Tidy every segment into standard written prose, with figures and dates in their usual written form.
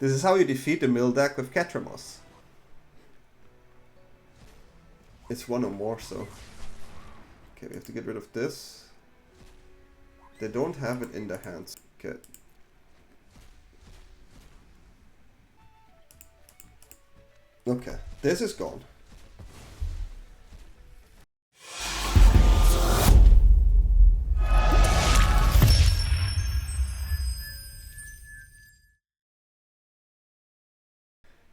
This is how you defeat the mill deck with Ketramose. It's one or more, so... Okay, we have to get rid of this. They don't have it in their hands. Okay. Okay, this is gone.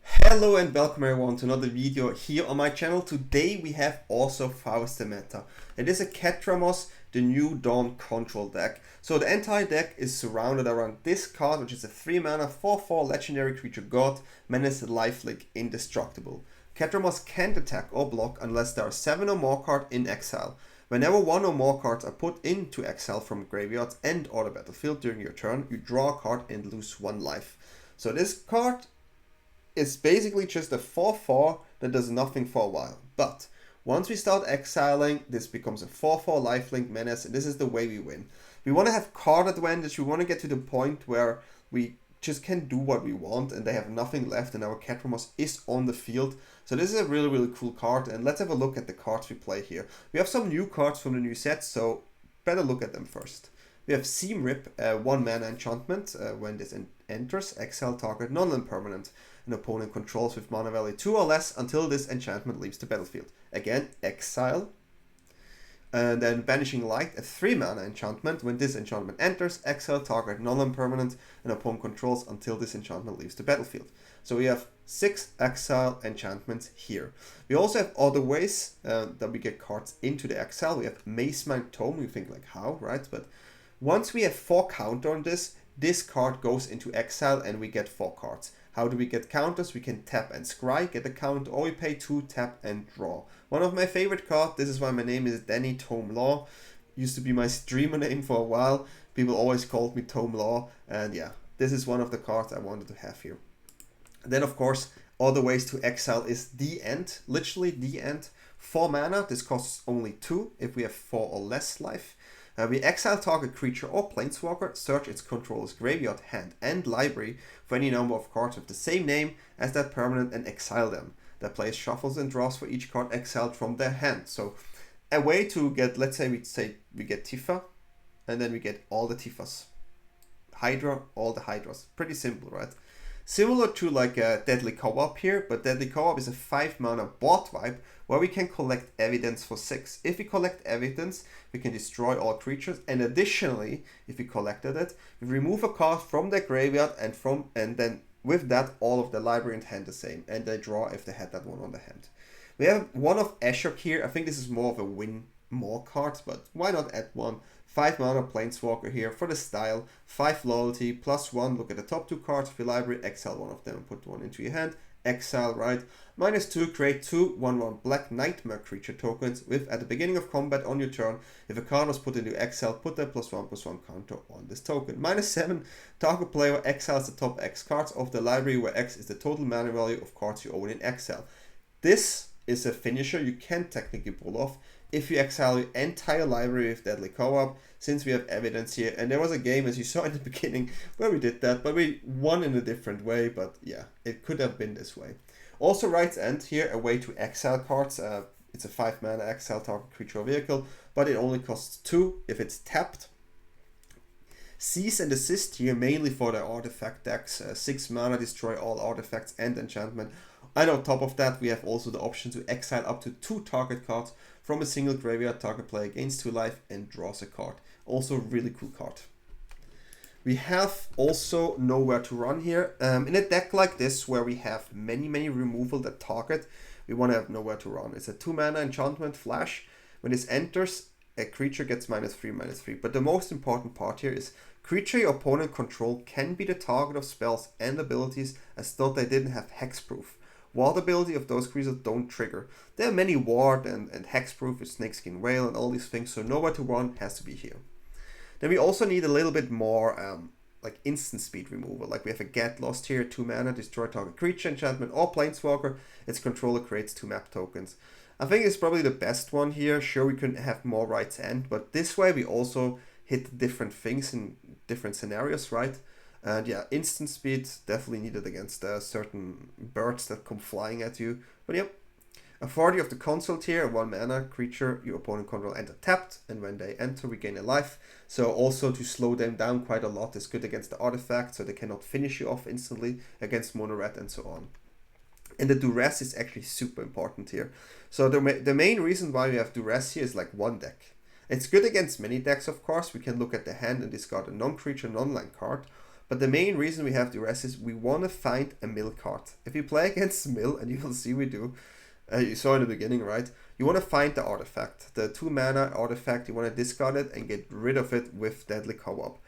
Hello and welcome everyone to another video here on my channel. Today we have OZRHOV the meta. It is a Ketramose, the new Dawn Control deck. So the entire deck is surrounded around this card, which is a 3-mana 4/4 legendary creature god, menace lifelink, indestructible. Ketramose can't attack or block unless there are 7 or more cards in exile. Whenever 1 or more cards are put into exile from graveyards and or the battlefield during your turn, you draw a card and lose 1 life. So this card is basically just a 4/4 that does nothing for a while. But once we start exiling, this becomes a 4/4 lifelink menace, and this is the way we win. We want to have card advantage. We want to get to the point where we just can do what we want and they have nothing left and our Ketramose is on the field. So this is a really cool card, and let's have a look at the cards we play here. We have some new cards from the new set, so better look at them first. We have Seam Rip, 1-mana enchantment. When this enters, exile target non-land permanent an opponent controls with mana value 2 or less until this enchantment leaves the battlefield. Again, exile. And then Banishing Light, a 3-mana enchantment. When this enchantment enters, exile target non-land permanent an opponent controls until this enchantment leaves the battlefield. So we have 6 exile enchantments here. We also have other ways that we get cards into the exile. We have Mazemind Tome. You think like how, right? But once we have 4 counter on this, this card goes into exile and we get 4 cards. How do we get counters? We can tap and scry, get a counter, or we pay 2, tap and draw. One of my favorite cards, this is why my name is DanyTLaw. Used to be my streamer name for a while. People always called me TLaw, and yeah, this is one of the cards I wanted to have here. And then of course, other ways to exile is the end, literally the end. 4 mana, this costs only 2 if we have 4 or less life. We exile target creature or planeswalker, search its controller's graveyard, hand, and library for any number of cards with the same name as that permanent and exile them. The player shuffles and draws for each card exiled from their hand. So a way to get, let's say we get Tifa, and then we get all the Tifas. Hydra, all the Hydras. Pretty simple, right? Similar to like a Deadly Co-op here, but Deadly Co-op is a 5-mana bot wipe where we can collect evidence for 6. If we collect evidence, we can destroy all creatures, and additionally, if we collected it, we remove a card from their graveyard and then with that all of the library and hand the same, and they draw if they had that one on the hand. We have one of Ashok here. I think this is more of a win more cards, but why not add one? 5 mana planeswalker here for the style, 5 loyalty, +1, look at the top 2 cards of your library, exile one of them and put one into your hand, exile, right? -2, create 2 1/1 black nightmare creature tokens with at the beginning of combat on your turn, if a card was put into exile, put that +1/+1 counter on this token. -7, target player exiles the top X cards of the library where X is the total mana value of cards you own in exile. This is a finisher you can technically pull off if you exile your entire library with Deadly Co-op, since we have evidence here. And there was a game, as you saw in the beginning, where we did that, but we won in a different way. But yeah, it could have been this way. Also, Right's End here, a way to exile cards. It's a 5-mana exile target creature or vehicle, but it only costs 2 if it's tapped. Cease and Desist here, mainly for the artifact decks. 6 mana, destroy all artifacts and enchantment. And on top of that, we have also the option to exile up to 2 target cards from a single graveyard. Target player gains 2 life and draws a card. Also really cool card. We have also Nowhere to Run here. In a deck like this, where we have many removal that target, we want to have Nowhere to Run. It's a 2-mana enchantment flash. When this enters, a creature gets -3/-3. But the most important part here is creature your opponent control can be the target of spells and abilities as though they didn't have hexproof. Ward ability of those creatures don't trigger. There are many ward and hexproof with Snakeskin Whale and all these things, so Nowhere to Run has to be here. Then we also need a little bit more like instant speed removal. Like we have a Get Lost here, 2 mana, destroy target creature, enchantment, or planeswalker. Its controller creates 2 map tokens. I think it's probably the best one here. Sure, we could have more Right's End, but this way we also hit different things in different scenarios, right? And yeah, instant speed definitely needed against certain birds that come flying at you. But yep, authority of the Consul tier, a 1 mana creature your opponent control enter tapped, and when they enter regain a life. So also to slow them down quite a lot is good against the artifact, so they cannot finish you off instantly against mono red and so on. And the duress is actually super important here. So the main reason why we have duress here is like one deck. It's good against many decks, of course. We can look at the hand and discard a non-creature, non-land card. But the main reason we have duress is we want to find a mill card. If you play against mill, and you will see we do, you saw in the beginning, right? You want to find the artifact, the 2 mana artifact. You want to discard it and get rid of it with Deadly Co-op.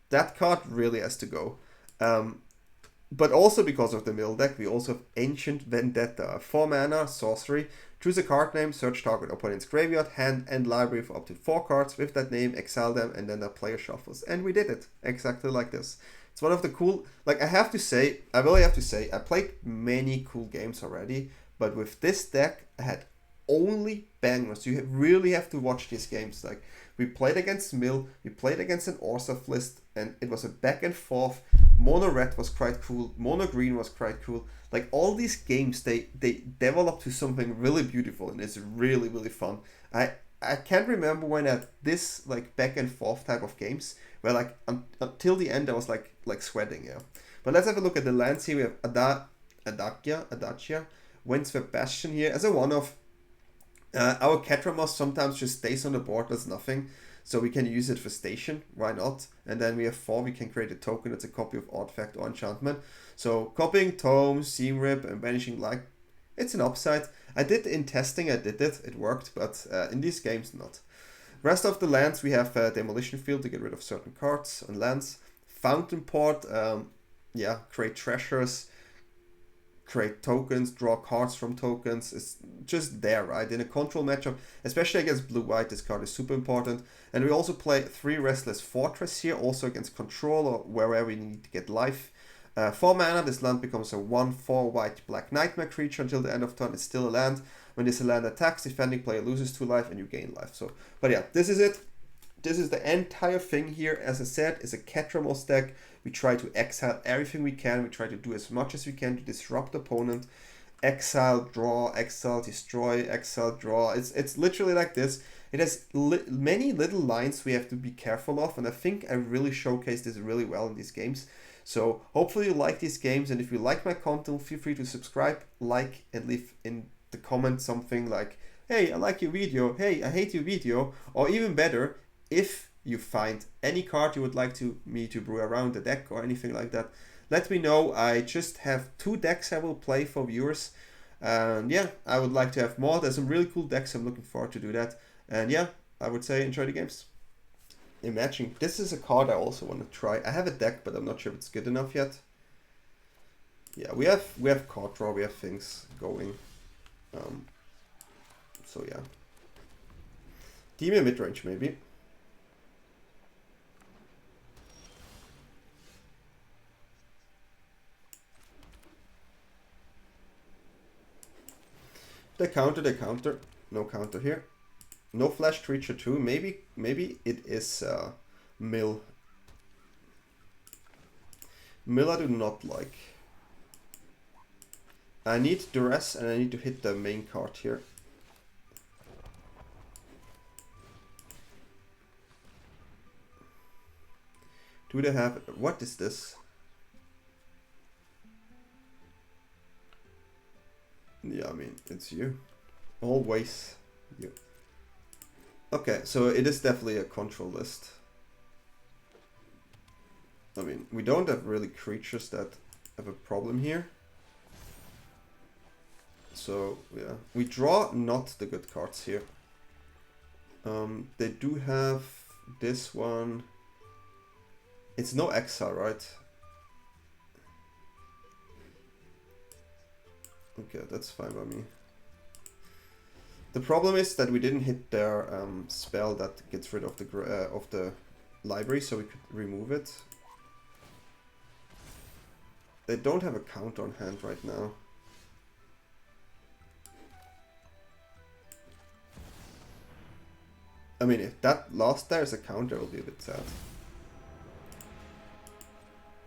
That card really has to go. But also because of the mill deck, we also have Ancient Vendetta, 4 mana, sorcery. Choose a card name, search target opponent's graveyard, hand, and library for up to 4 cards with that name, exile them, and then the player shuffles. And we did it exactly like this. It's one of the cool, like I really have to say, I played many cool games already, but with this deck, I had only bangers. You really have to watch these games. Like, we played against Mill, we played against an Orzhov list, and it was a back and forth. Mono red was quite cool, mono green was quite cool. Like, all these games, they developed to something really beautiful, and it's really, really fun. I can't remember when I had this like back and forth type of games where like until the end I was like sweating, yeah. But let's have a look at the lands here. We have Adagia, Windswept, Bastion here as a one-off. Our Ketramose sometimes just stays on the board, does nothing, so we can use it for station, why not? And then we have 4, we can create a token that's a copy of artifact or enchantment. So copying Tome, Seam Rip, and Banishing Light, it's an upside. I did in testing, it worked, but in these games not. Rest of the lands we have Demolition Field to get rid of certain cards on lands. Fountain Port, create treasures, create tokens, draw cards from tokens. It's just there, right? In a control matchup, especially against blue-white, this card is super important. And we also play 3 Restless Fortress here, also against control or wherever we need to get life. 4 mana, this land becomes a 1/4 white black nightmare creature until the end of turn. It's still a land. When this land attacks, defending player loses 2 life and you gain life. So, but yeah, this is it. This is the entire thing here. As I said, it's a Ketramose deck. We try to exile everything we can. We try to do as much as we can to disrupt opponent. Exile, draw, exile, destroy, exile, draw. It's literally like this. It has many little lines we have to be careful of, and I think I really showcased this really well in these games. So hopefully you like these games, and if you like my content, feel free to subscribe, like, and leave in the comments something like, hey, I like your video, hey, I hate your video, or even better, if you find any card you would like me to brew around the deck or anything like that, let me know. I just have 2 decks I will play for viewers, and yeah, I would like to have more. There's some really cool decks, I'm looking forward to do that, and yeah, I would say enjoy the games. Imagine, this is a card I also want to try. I have a deck, but I'm not sure if it's good enough yet. Yeah, we have card draw, we have things going. So yeah. Demon midrange maybe. They counter. No counter here. No flash creature too. Maybe it is Mill. Mill I do not like. I need duress and I need to hit the main card here. Do they have... What is this? Yeah, I mean, it's you. Always you. Okay, so it is definitely a control list. I mean, we don't have really creatures that have a problem here. So, yeah. We draw not the good cards here. They do have this one. It's no exile, right? Okay, that's fine by me. The problem is that we didn't hit their spell that gets rid of the library, so we could remove it. They don't have a counter on hand right now. I mean, if that last there is a counter, it will be a bit sad.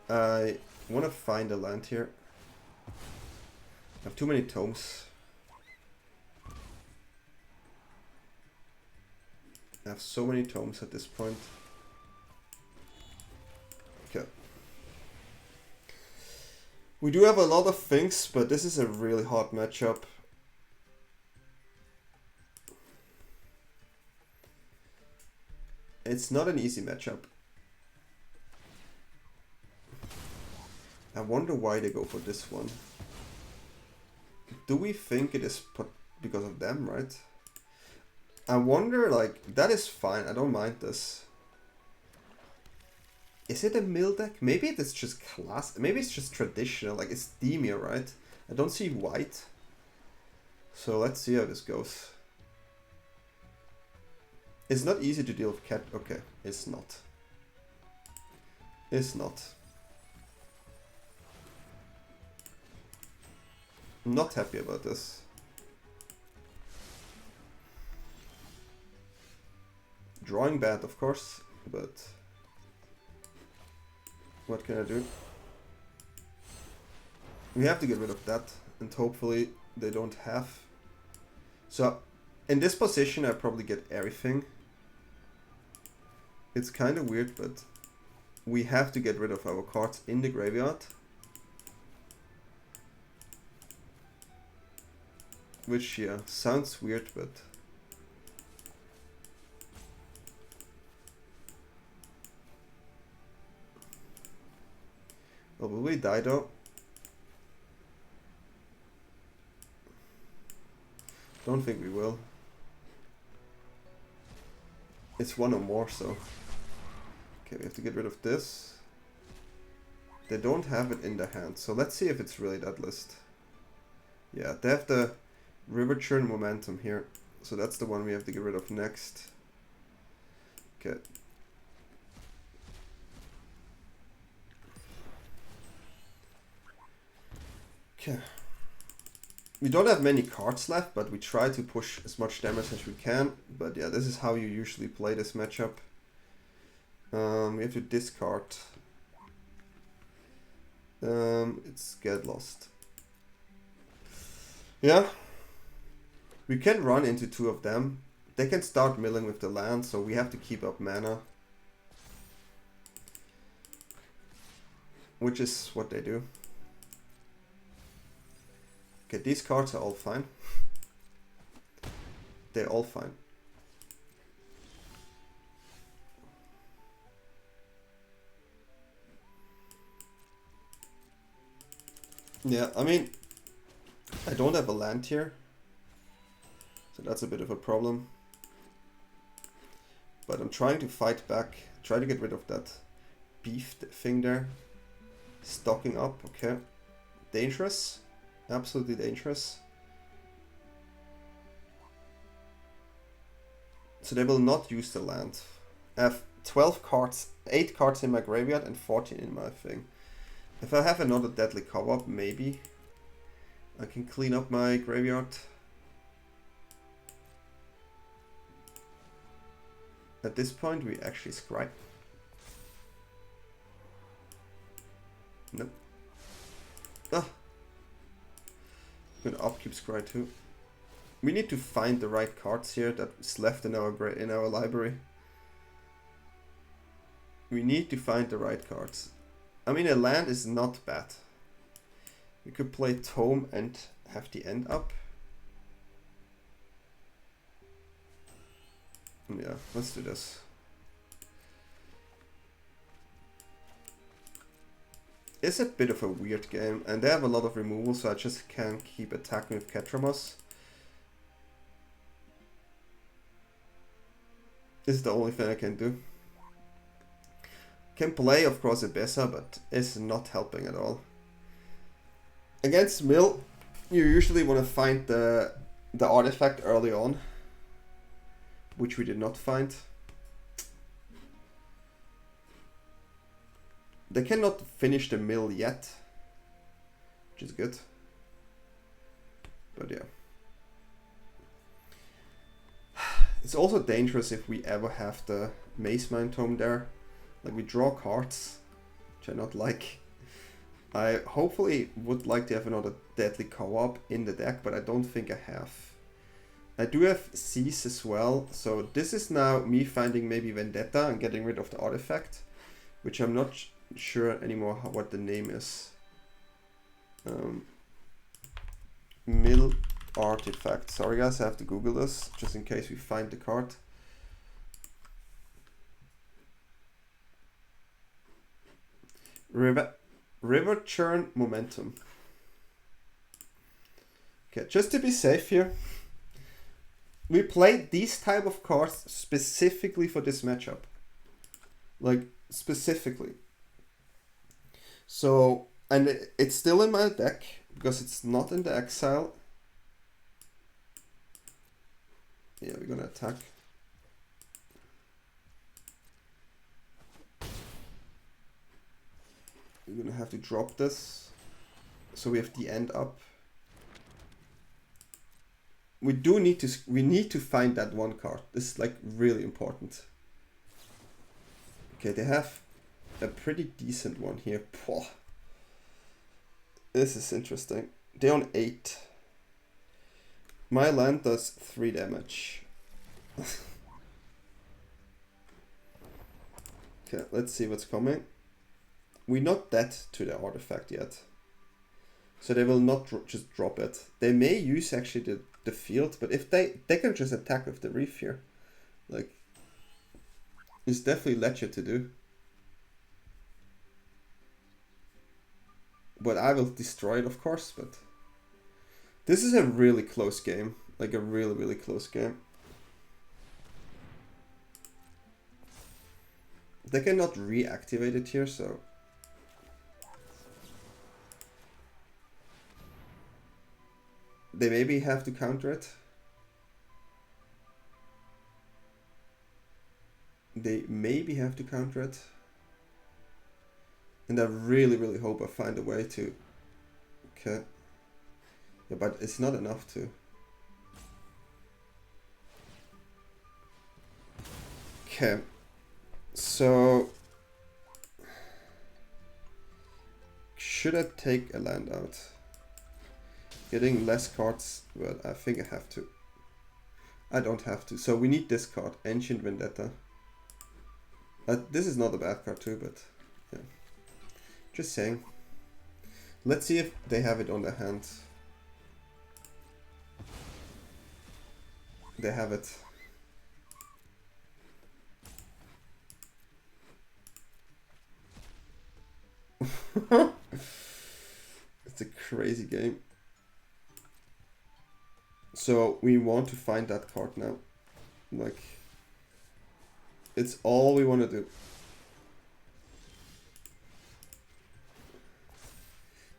I want to find a land here. I have too many tomes. I have so many tomes at this point. Okay. We do have a lot of things, but this is a really hard matchup. It's not an easy matchup. I wonder why they go for this one. Do we think it is because of them, right? I wonder, like, that is fine. I don't mind this. Is it a mill deck? Maybe it's just class. Maybe it's just traditional. Like, it's Demia, right? I don't see white. So let's see how this goes. It's not easy to deal with cat. Okay, it's not. It's not. I'm not happy about this. Drawing bad, of course, but what can I do? We have to get rid of that, and hopefully they don't have. So in this position I probably get everything. It's kind of weird, but we have to get rid of our cards in the graveyard. Which, yeah, sounds weird, but well, will we die though? Don't think we will. It's one or more, so okay, we have to get rid of this. They don't have it in their hand, so let's see if it's really that list. Yeah, they have the River Churn Momentum here, so that's the one we have to get rid of next. Okay. Okay. We don't have many cards left, but we try to push as much damage as we can. But yeah, this is how you usually play this matchup. We have to discard. It's Get Lost. Yeah. We can run into two of them. They can start milling with the land, so we have to keep up mana. Which is what they do. Okay, these cards are all fine. They're all fine. Yeah, I mean, I don't have a land here. So that's a bit of a problem. But I'm trying to fight back. Try to get rid of that beef thing there. Stocking up, okay. Dangerous. Absolutely dangerous. So they will not use the land. I have 12 cards, 8 cards in my graveyard and 14 in my thing. If I have another deadly co-op, maybe I can clean up my graveyard. At this point we actually scry. Nope. Ah. Gonna upkeep scry too. We need to find the right cards here that's left in our library. We need to find the right cards. I mean, a land is not bad. We could play Tome and have the end up. Yeah, let's do this. It's a bit of a weird game, and they have a lot of removal, so I just can't keep attacking with Ketramose. This is the only thing I can do. Can play, of course, a Beza, but it's not helping at all. Against Mill, you usually want to find the artifact early on, which we did not find. They cannot finish the mill yet, which is good. But yeah. It's also dangerous if we ever have the Mazemind Tome there. Like, we draw cards which I not like. I hopefully would like to have another deadly co-op in the deck, but I don't think I have. I do have Seize as well, so this is now me finding maybe Vendetta and getting rid of the artifact, which I'm not sure anymore what the name is. Mill artifact. Sorry guys, I have to Google this just in case we find the card. River Churn Momentum. Okay, just to be safe here, we played these type of cards specifically for this matchup. Like, specifically. So, and it's still in my deck, because it's not in the exile. Yeah, we're gonna attack. We're gonna have to drop this. So we have the end up. We need to find that one card. This is like really important. Okay, they have a pretty decent one here. Pwah. This is interesting. They're on 8. My land does 3 damage. Okay, let's see what's coming. We're not dead to the artifact yet. So they will not just drop it. They may use actually the field, but if they can just attack with the reef here. Like, it's definitely legit to do. But I will destroy it, of course, but this is a really close game. Like a really, really close game. They cannot reactivate it here, so they maybe have to counter it. They maybe have to counter it. And I really, really hope I find a way to... Okay. Yeah, but it's not enough to... Okay. So... should I take a land out? Getting less cards, but I think I have to. I don't have to. So we need this card, Ancient Vendetta. This is not a bad card too, but yeah. Just saying. Let's see if they have it on their hand. They have it. It's a crazy game. So we want to find that card now. Like, it's all we want to do.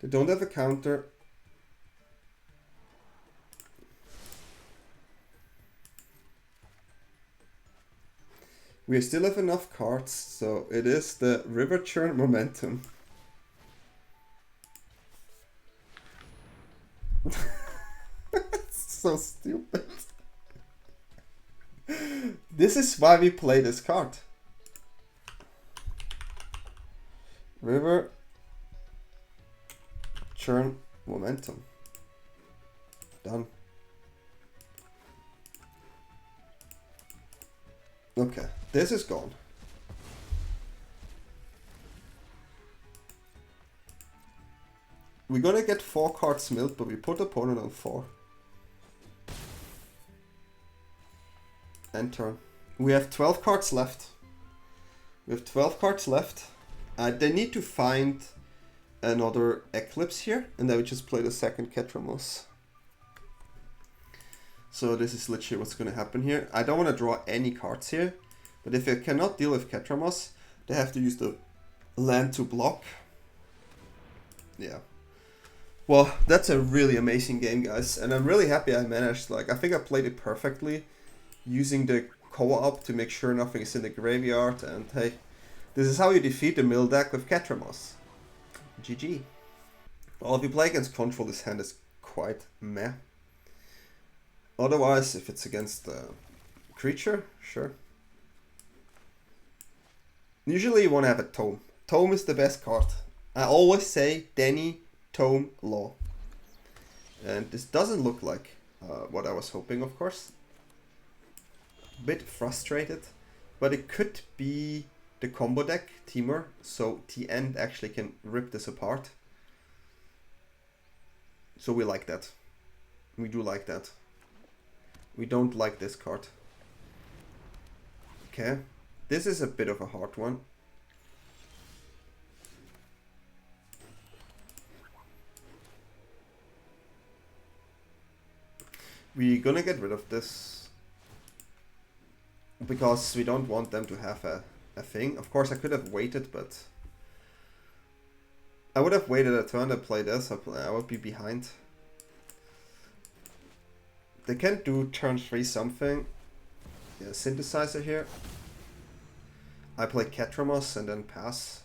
They don't have a counter. We still have enough cards, so it is the River Churn Momentum. So stupid. This is why we play this card. River Churn Momentum. Done. Okay, this is gone. We're gonna get 4 cards milled, but we put opponent on 4. End turn. We have 12 cards left. We have 12 cards left. They need to find another Eclipse here, and then we just play the second Ketramose. So this is literally what's going to happen here. I don't want to draw any cards here, but if they cannot deal with Ketramose, they have to use the land to block. Yeah. Well, that's a really amazing game, guys, and I'm really happy I managed. Like, I think I played it perfectly, using the co-op to make sure nothing is in the graveyard, and hey, this is how you defeat the mill deck with Ketramose. GG. Well, if you play against Control, this hand is quite meh. Otherwise, if it's against a creature, sure. Usually you want to have a Tome. Tome is the best card. I always say DanyTLaw. And this doesn't look like what I was hoping, of course. A bit frustrated, but it could be the combo deck, Teamer, so TN actually can rip this apart. So we like that. We do like that. We don't like this card. Okay, this is a bit of a hard one. We're gonna get rid of this because we don't want them to have a thing. Of course, I could have waited, but I would have waited a turn to play this. I would be behind. They can do turn 3 something. Yeah, synthesizer here. I play Ketramose and then pass.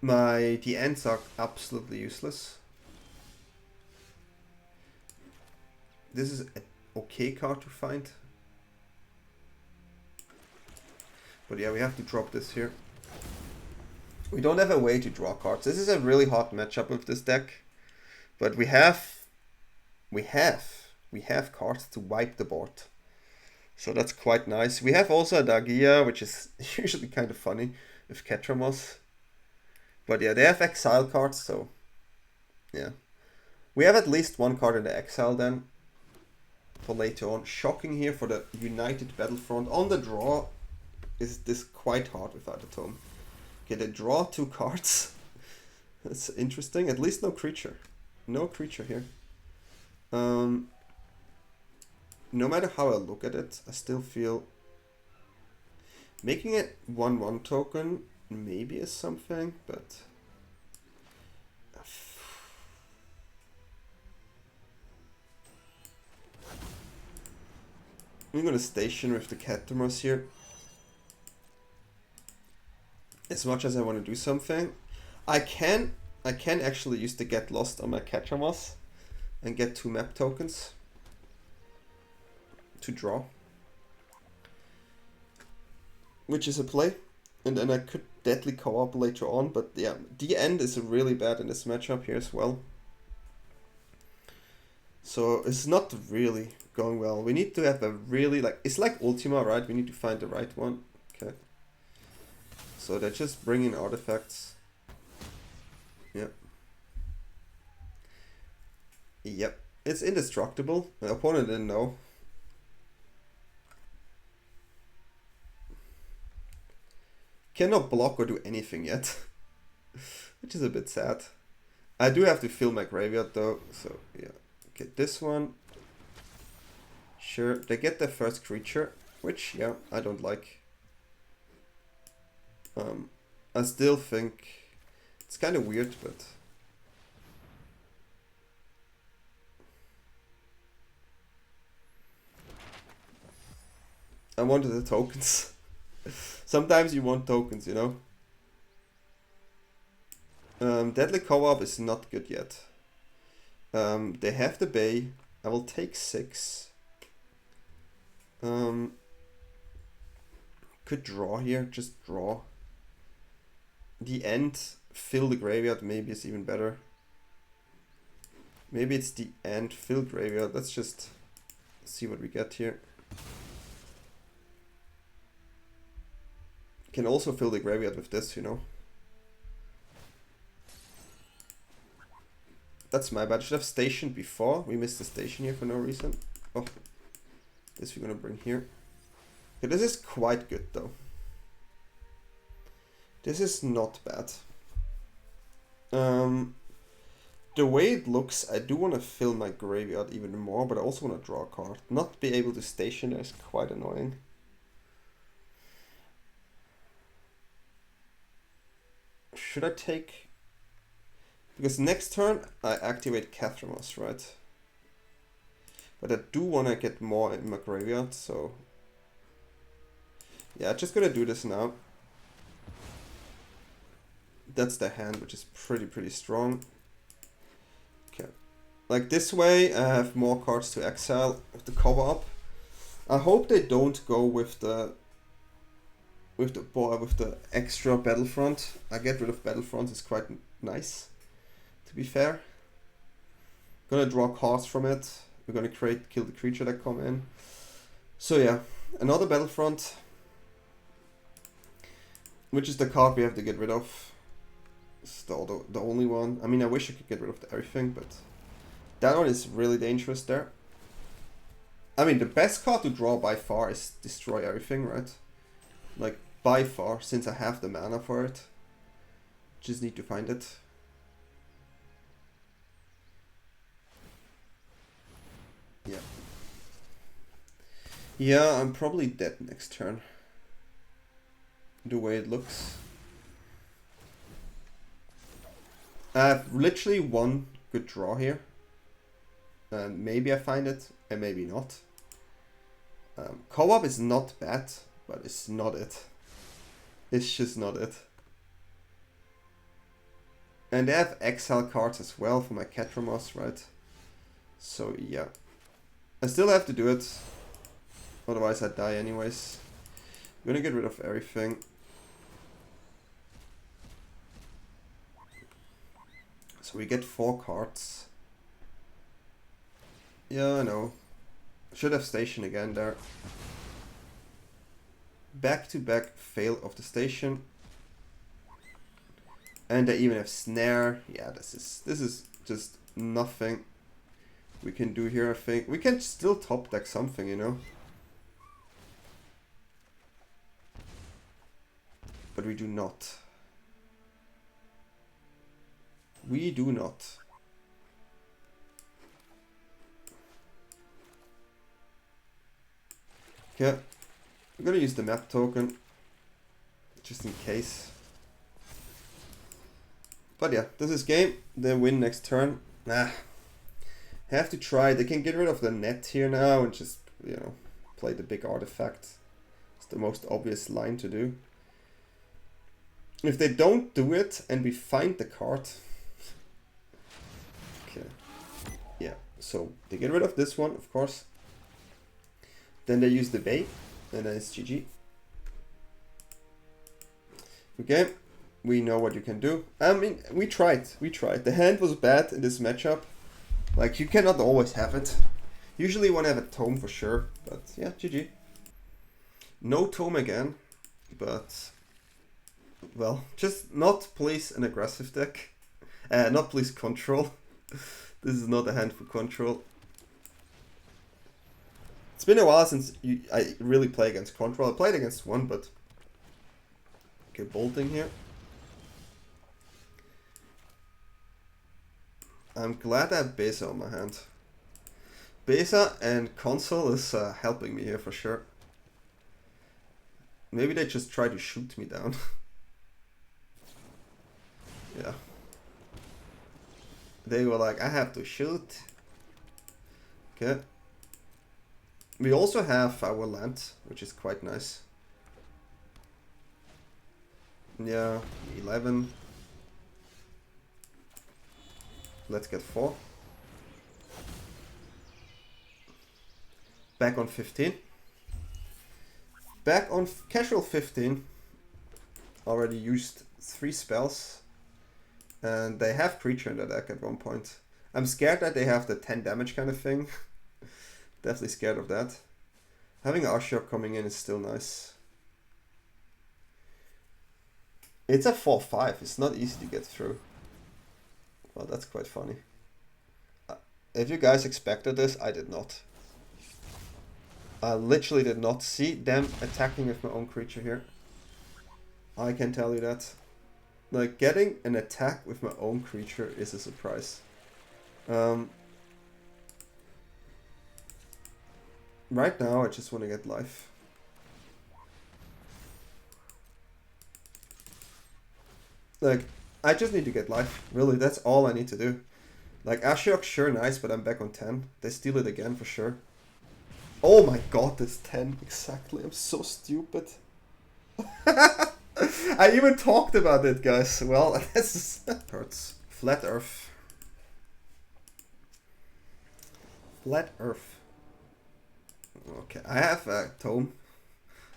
The ends are absolutely useless. This is an okay card to find. But yeah, we have to drop this here. We don't have a way to draw cards. This is a really hard matchup with this deck. But we have cards to wipe the board. So that's quite nice. We have also Adagia, which is usually kind of funny with Ketramose. But yeah, they have exile cards, so yeah. We have at least one card in the exile then for later on. Shocking here for the United Battlefront. On the draw is this quite hard without a tome. Okay, they draw 2 cards. That's interesting. At least no creature. No creature here. No matter how I look at it, I still feel making it 1/1 token maybe is something, but I'm gonna station with the Ketramose here. As much as I want to do something, I can actually use the Get Lost on my Ketramose and get 2 map tokens to draw, which is a play. And then I could deadly co-op later on, but yeah, the end is really bad in this matchup here as well. So it's not really going well. We need to have a really, it's like Ultima, right? We need to find the right one. Okay. So they're just bringing artifacts. Yep. Yep. It's indestructible. My opponent didn't know. Cannot block or do anything yet. Which is a bit sad. I do have to fill my graveyard though, so yeah. Okay, this one. Sure, they get their first creature, which, yeah, I don't like. I still think it's kind of weird, but I wanted the tokens. Sometimes you want tokens, you know. Deadly co-op is not good yet. They have the bay. I will take 6. Could draw here, just draw. The end, fill the graveyard, maybe is even better. Maybe it's the end, fill graveyard. Let's just see what we get here. Can also fill the graveyard with this, you know. That's my bad. I should have stationed before. We missed the station here for no reason. Oh, this we're gonna bring here. Okay, this is quite good though. This is not bad. The way it looks, I do want to fill my graveyard even more, but I also want to draw a card. Not be able to station there is quite annoying. Should I take... Because next turn I activate Ketramose, right? But I do want to get more in my graveyard, so... Yeah, I'm just gonna do this now. That's the hand, which is pretty strong. Okay. Like this way, I have more cards to exile with the cover up. I hope they don't go with the with the extra Battlefront. I get rid of Battlefront, it's quite nice, to be fair. Gonna draw cards from it. We're gonna kill the creature that come in. So yeah, another Battlefront, which is the card we have to get rid of. It's the only one. I mean, I wish I could get rid of everything, but that one is really dangerous there. I mean, the best card to draw by far is Destroy Everything, right? Like, by far, since I have the mana for it. Just need to find it. Yeah. Yeah, I'm probably dead next turn. The way it looks. I have literally one good draw here. And maybe I find it, and maybe not. Co-op is not bad, but it's not it. It's just not it. And they have exile cards as well for my Ketramose, right? So yeah. I still have to do it. Otherwise I die anyways. I'm gonna get rid of everything. So we get 4 cards. Yeah, I know. Should have station again there. Back-to-back fail of the station. And they even have snare. Yeah, this is just nothing we can do here, I think. We can still top deck something, you know. But we do not. We do not. Okay, I'm gonna use the map token, just in case. But yeah, this is game. They win next turn. Nah, have to try. They can get rid of the net here now and just, you know, play the big artifact. It's the most obvious line to do. If they don't do it and we find the card. Okay, yeah, so they get rid of this one, of course. Then they use the bait, and then it's GG. Okay, we know what you can do. I mean, we tried. The hand was bad in this matchup. Like, you cannot always have it. Usually you want to have a tome for sure, but yeah, GG. No tome again, but, well, just not please an aggressive deck. Not please control. This is not a hand for control. It's been a while since I really play against control. I played against one, but okay, bolting here. I'm glad I have Beza on my hand. Beza and Consul is helping me here for sure. Maybe they just try to shoot me down. Yeah. They were like, I have to shoot. Okay. We also have our land, which is quite nice. Yeah, 11. Let's get 4. Back on 15. Back on casual 15. Already used 3 spells. And they have creature in the deck at one point. I'm scared that they have the 10 damage kind of thing. Definitely scared of that. Having Orzhov coming in is still nice. It's a 4-5. It's not easy to get through. Well, that's quite funny. If you guys expected this, I did not. I literally did not see them attacking with my own creature here. I can tell you that. Like, getting an attack with my own creature is a surprise. Right now, I just want to get life. Like, I just need to get life. Really, that's all I need to do. Like, Ashiok, sure, nice, but I'm back on 10. They steal it again for sure. Oh my god, that's 10. Exactly, I'm so stupid. I even talked about it, guys. Well, this hurts. Flat Earth. Flat Earth. Okay, I have a tome.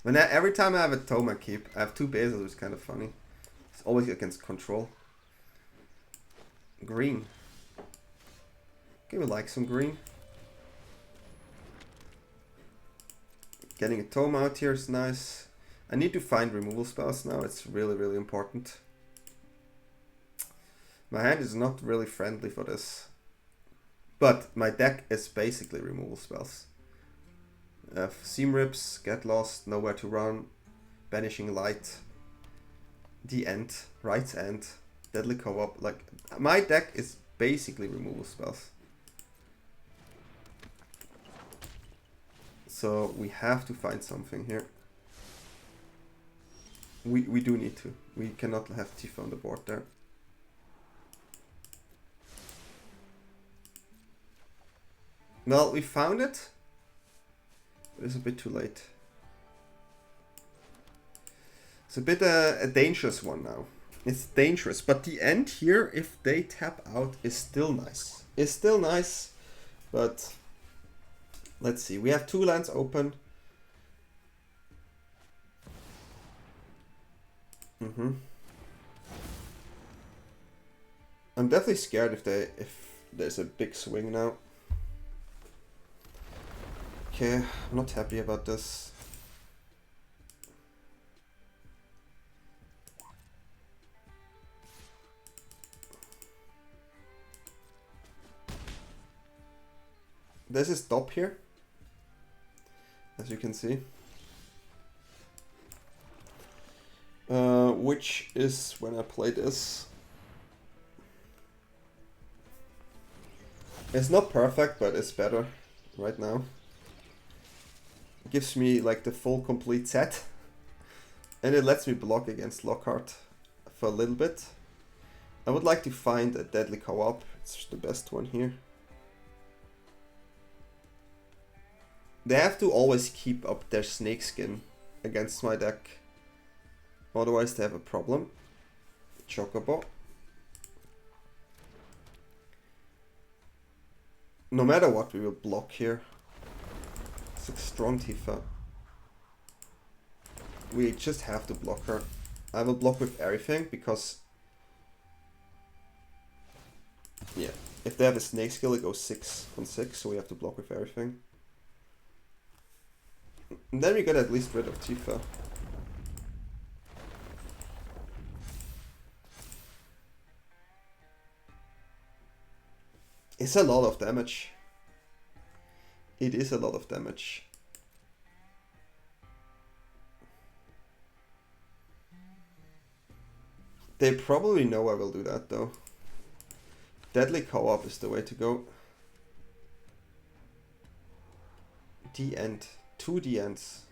Every time I have a Tome I keep, I have 2 Beza, which is kind of funny. It's always against control. Green. Okay, we like some green. Getting a Tome out here is nice. I need to find removal spells now, it's really, really important. My hand is not really friendly for this. But my deck is basically removal spells. Seam Rips, Get Lost, Nowhere to Run, Banishing Light, The End, Right's End, Deadly Co-op. Like, my deck is basically removal spells. So we have to find something here. We do need to. We cannot have Tifa on the board there. Well, we found it. But it's a bit too late. It's a bit a dangerous one now. It's dangerous, but the end here, if they tap out, is still nice. It's still nice, but let's see. We have 2 lands open. I'm definitely scared if there's a big swing now. Okay, I'm not happy about this. There's a stop here, as you can see. Which is when I play this. It's not perfect, but it's better right now. It gives me like the full complete set. And it lets me block against Lockhart for a little bit. I would like to find a Deadly Co-op. It's the best one here. They have to always keep up their snakeskin against my deck. Otherwise they have a problem. Chocobo. No matter what, we will block here. It's a strong Tifa. We just have to block her. I will block with everything because... yeah, if they have a snake skill it goes 6 on 6, so we have to block with everything. And then we get at least rid of Tifa. It's a lot of damage. It is a lot of damage. They probably know I will do that though. Deadly Co-op is the way to go. The end. 2 the ends.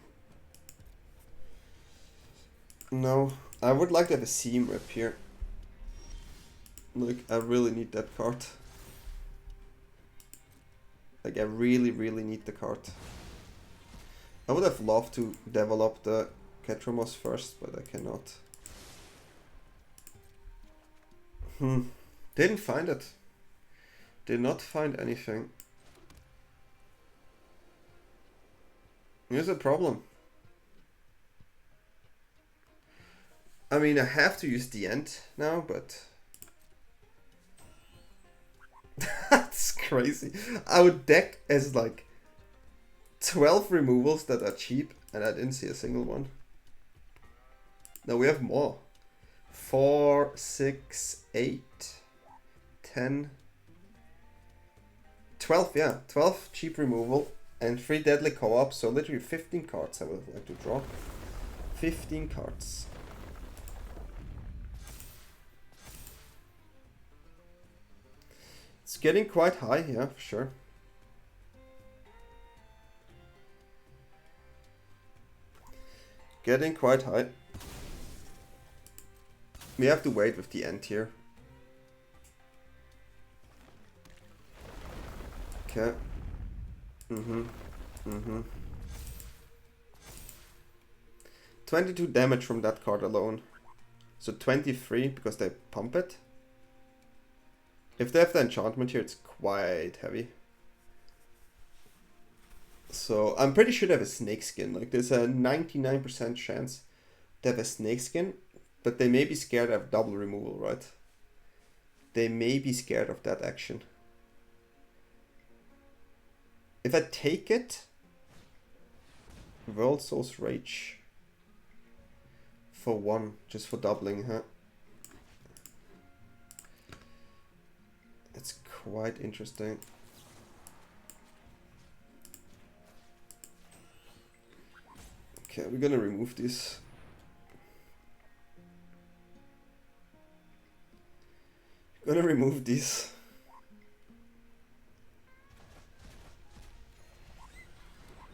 No, I would like to have a Seam Rip here. Like, I really need that card. Like, I really, really need the card. I would have loved to develop the Ketramose first, but I cannot. Didn't find it. Did not find anything. Here's a problem. I mean, I have to use the end now, but... that's crazy. Our deck has like 12 removals that are cheap, and I didn't see a single one. No, we have more. 4, 6, 8, 10, 12, yeah. 12 cheap removal and 3 deadly co-op, so literally 15 cards I would like to draw. 15 cards. It's getting quite high, yeah, for sure. Getting quite high. We have to wait with the end here. Okay. 22 damage from that card alone. So 23 because they pump it. If they have the enchantment here, it's quite heavy. So I'm pretty sure they have a snake skin. Like there's a 99% chance they have a snake skin, but they may be scared of double removal, right? They may be scared of that action. If I take it, World Soul's Rage for 1, just for doubling, huh? It's quite interesting. Okay, we're gonna remove this. Gonna remove this.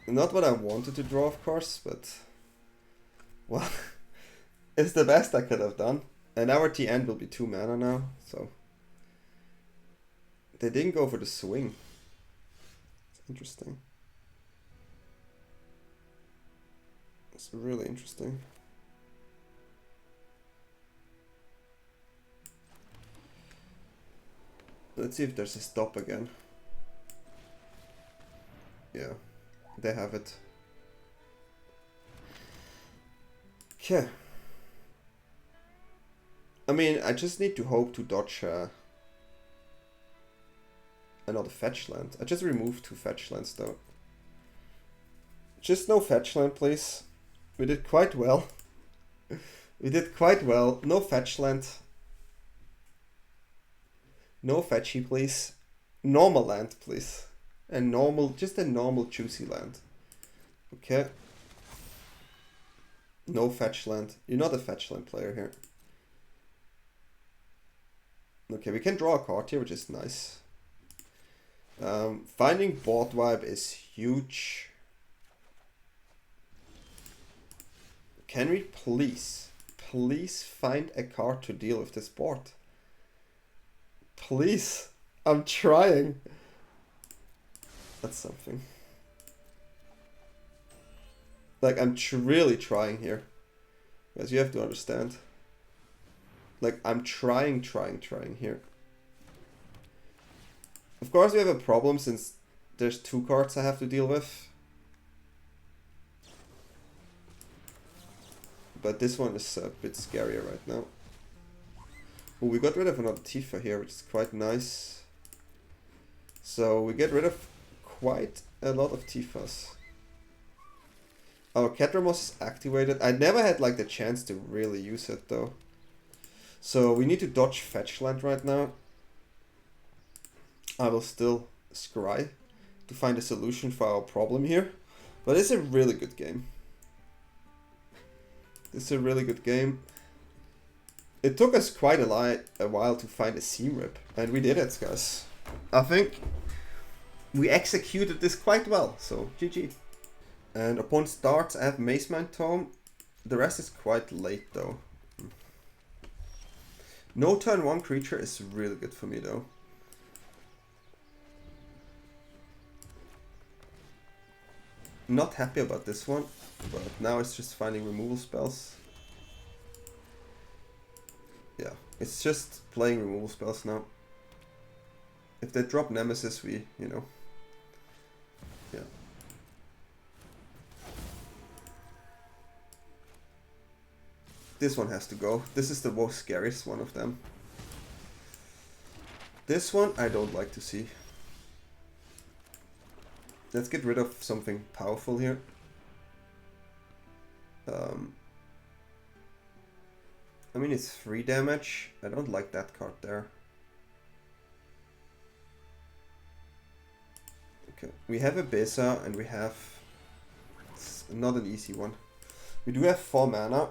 Not what I wanted to draw, of course, but well, it's the best I could have done. And our TN will be 2 mana now, so they didn't go for the swing. It's interesting. It's really interesting. Let's see if there's a stop again. Yeah, they have it. Okay. I mean, I just need to hope to dodge another fetch land. I just removed 2 fetch lands though. Just no fetch land, please. We did quite well. We did quite well. No fetch land. No fetchy, please. Normal land, please. And normal, just a normal juicy land. Okay. No fetch land. You're not a fetch land player here. Okay, we can draw a card here, which is nice. Finding board vibe is huge. Can we please find a card to deal with this board? Please, I'm trying. That's something. Like, I'm really trying here. Guys, you have to understand. Like, I'm trying here. Of course, we have a problem since there's 2 cards I have to deal with. But this one is a bit scarier right now. Oh, we got rid of another Tifa here, which is quite nice. So we get rid of quite a lot of Tifas. Our Ketramose is activated. I never had like the chance to really use it though. So we need to dodge fetch land right now. I will still scry to find a solution for our problem here. But it's a really good game. It's a really good game. It took us quite a while to find a seam rip, and we did it, guys. I think we executed this quite well, so GG. And upon start, I have Mazemind Tome. The rest is quite late, though. No turn 1 creature is really good for me, though. Not happy about this one, but now it's just finding removal spells. Yeah, it's just playing removal spells now. If they drop Nemesis, we, you know. Yeah. This one has to go. This is the most scariest one of them. This one I don't like to see. Let's get rid of something powerful here. I mean, it's 3 damage. I don't like that card there. Okay, we have a Beza and we have... It's not an easy one. We do have 4 mana.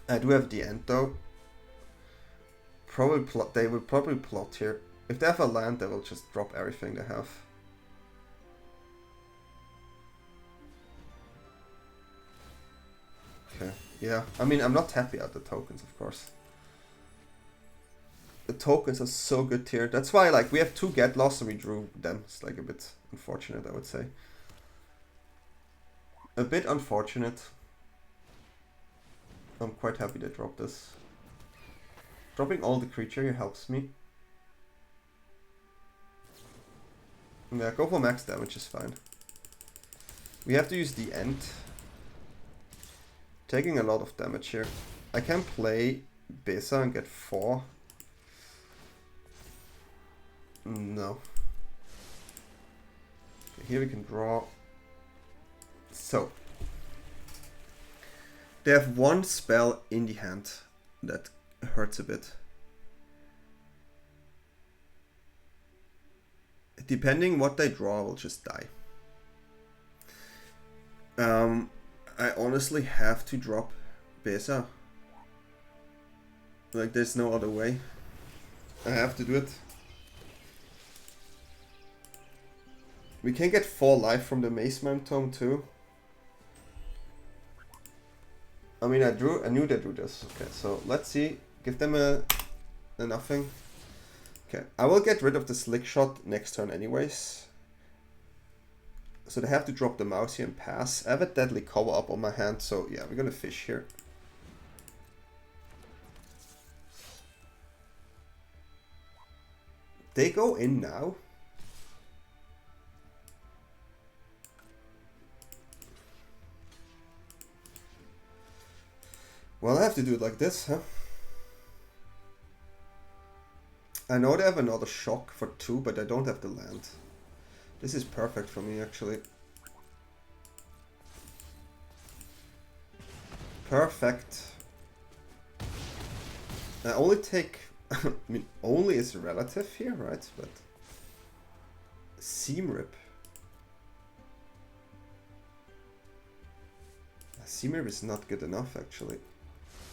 I do have the end though. They will probably plot here. If they have a land, they will just drop everything they have. Okay, yeah. I mean, I'm not happy at the tokens, of course. The tokens are so good here. That's why, like, we have 2 get lost and we drew them. It's like a bit unfortunate, I would say. A bit unfortunate. I'm quite happy they dropped this. Dropping all the creature here helps me. Yeah, go for max damage is fine. We have to use the end. Taking a lot of damage here. I can play Beza and get 4. No. Okay, here we can draw. So. They have one spell in the hand that hurts a bit. Depending what they draw, I will just die. I honestly have to drop Beza. Like, there's no other way. I have to do it. We can get 4 life from the Mazemind Tome too. I mean, I knew they drew this. Okay, so let's see. Give them a nothing. Okay, I will get rid of the Slick Shot next turn anyways. So they have to drop the mouse here and pass. I have a Deadly Cover up on my hand, so yeah, we're gonna fish here. They go in now. Well, I have to do it like this, huh? I know they have another shock for 2, but I don't have the land. This is perfect for me, actually. Perfect. I only take... I mean, only is relative here, right? But... Seam Rip. Seam Rip is not good enough, actually.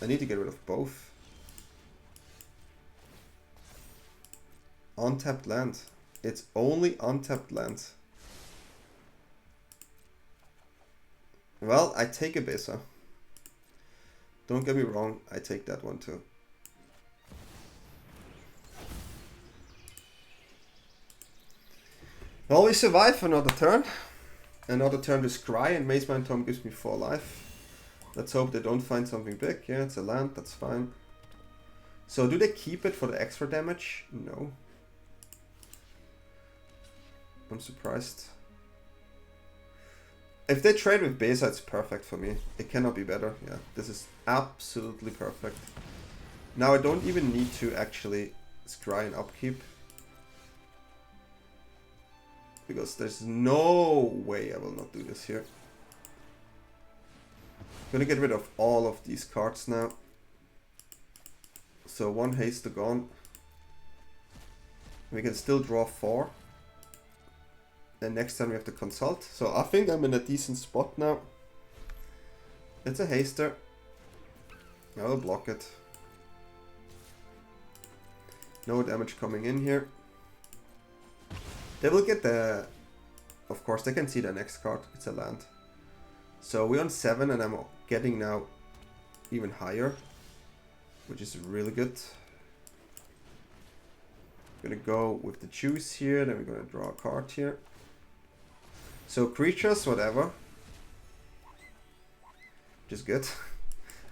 I need to get rid of both. Untapped land. It's only untapped land. Well, I take a Beza. Don't get me wrong, I take that one too. Well, we survive another turn. Another turn to scry, and Mazemind Tome gives me 4 life. Let's hope they don't find something big. Yeah, it's a land, that's fine. So do they keep it for the extra damage? No. I'm surprised. If they trade with Beza, it's perfect for me. It cannot be better. Yeah, this is absolutely perfect. Now I don't even need to actually scry and upkeep. Because there's no way I will not do this here. I'm gonna get rid of all of these cards now. So 1 haste gone. We can still draw 4. Then next time we have to consult. So I think I'm in a decent spot now. It's a haster. I will block it. No damage coming in here. They will get the... Of course, they can see the next card. It's a land. So we're on 7 and I'm getting now even higher. Which is really good. I'm gonna go with the juice here. Then we're gonna draw a card here. So creatures, whatever. Which is good.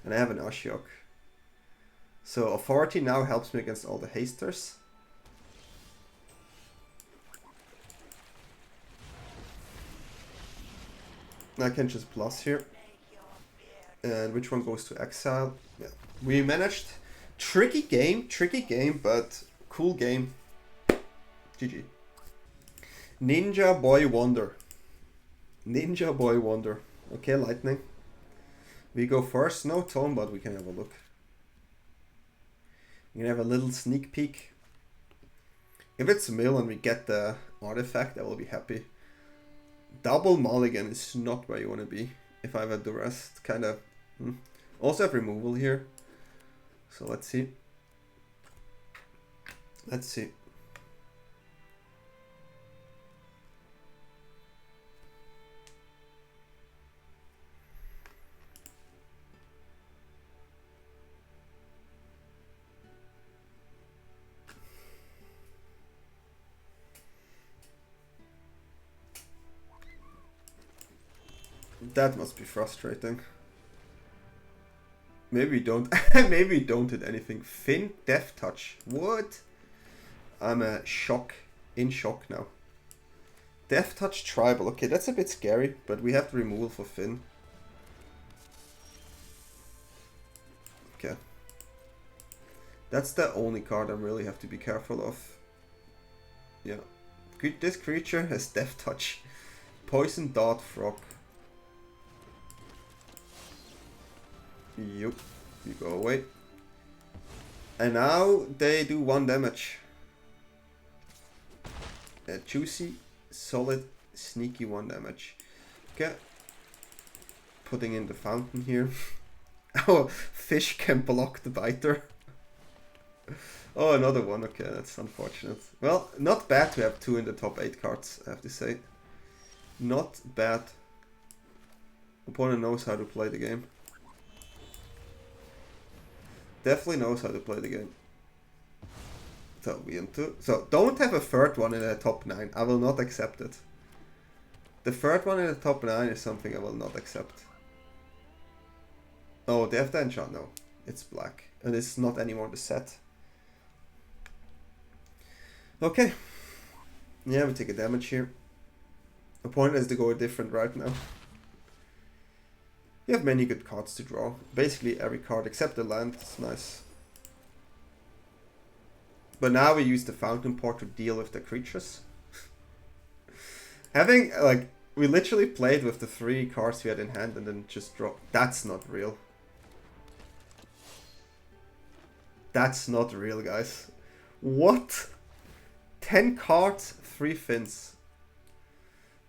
And I have an Orzhov. So authority now helps me against all the hasters. I can just plus here. And which one goes to exile? Yeah. We managed. Tricky game, but cool game. GG. Ninja Boy Wonder. Ninja Boy Wonder. Okay, lightning. We go first. No tone, but we can have a look. We can have a little sneak peek. If it's mill and we get the artifact, I will be happy. Double mulligan is not where you want to be. If I've had the rest, kind of. Also have removal here. So let's see. Let's see. That must be frustrating. Maybe we don't. Maybe we don't hit anything. Fin Death Touch. What? I'm in shock now. Death Touch Tribal. Okay, that's a bit scary, but we have the removal for Finn. Okay. That's the only card I really have to be careful of. Yeah. This creature has Death Touch. Poison Dart Frog. Yup. You go away. And now they do 1 damage. A juicy, solid, sneaky 1 damage. Okay. Putting in the fountain here. Oh, fish can block the biter. Oh, another one. Okay, that's unfortunate. Well, not bad to have 2 in the top 8 cards, I have to say. Not bad. Opponent knows how to play the game. Definitely knows how to play the game. So we into. So don't have a third one in the top 9. I will not accept it. The third one in the top 9 is something I will not accept. Oh, they have the enchant. No, it's black, and it's not anymore the set. Okay. Yeah, we take a damage here. Opponent has to go different right now. You have many good cards to draw. Basically every card except the land. It's nice. But now we use the fountain port to deal with the creatures. Having, like, we literally played with the 3 cards we had in hand and then just draw. That's not real. That's not real, guys. What? 10 cards, 3 fins.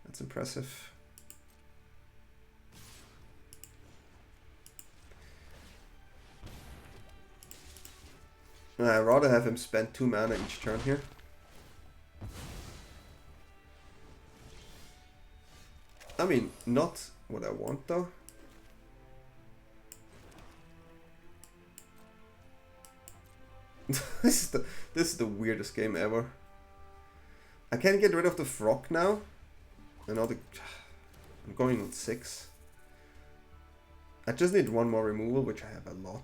That's impressive. I'd rather have him spend 2 mana each turn here. I mean, not what I want though. This is the weirdest game ever. I can't get rid of the frog now. Another. I'm going on 6. I just need 1 more removal, which I have a lot.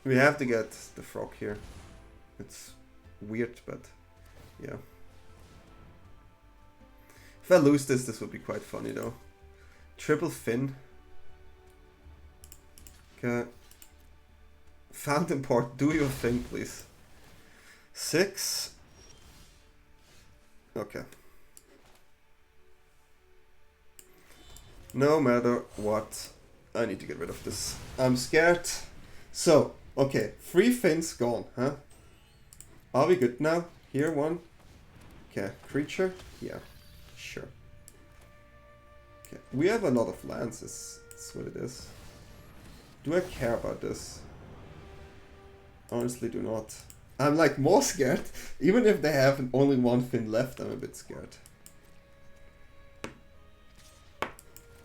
We have to get the frog here. It's weird, but yeah. If I lose this, this would be quite funny though. Triple fin. Okay. Fountain port, do your thing, please. 6. Okay. No matter what, I need to get rid of this. I'm scared. So, okay, 3 fins gone, huh? Are we good now? Here, 1. Okay, creature? Yeah, sure. Okay, we have a lot of lands, that's what it is. Do I care about this? Honestly, do not. I'm like more scared. Even if they have only 1 fin left, I'm a bit scared.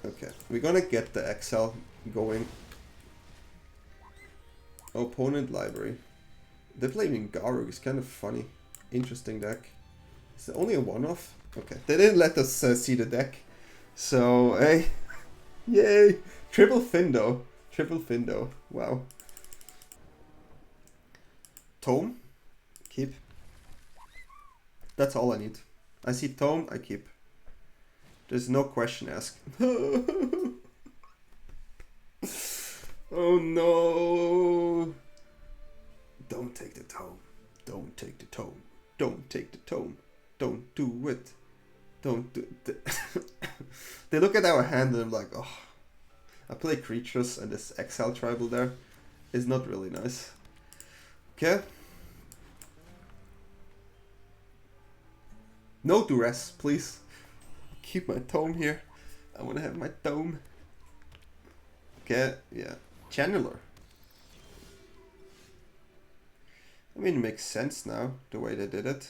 Okay, we're gonna get the exile going. Opponent library. They're playing Garruk, it's kind of funny. Interesting deck. Is it only a one-off? Okay, they didn't let us see the deck. So, hey. Yay! Triple fin though. Triple fin though. Wow. Tome. Keep. That's all I need. I see Tome, I keep. There's no question asked. Oh no! Don't take the Tome. Don't take the Tome. Don't take the Tome. Don't do it. Don't do it. They look at our hand and I'm like, oh. I play creatures and this exile tribal there is not really nice. Okay. No duress, please. Keep my Tome here. I want to have my Tome. Okay, yeah. Channeler. I mean, it makes sense now, the way they did it.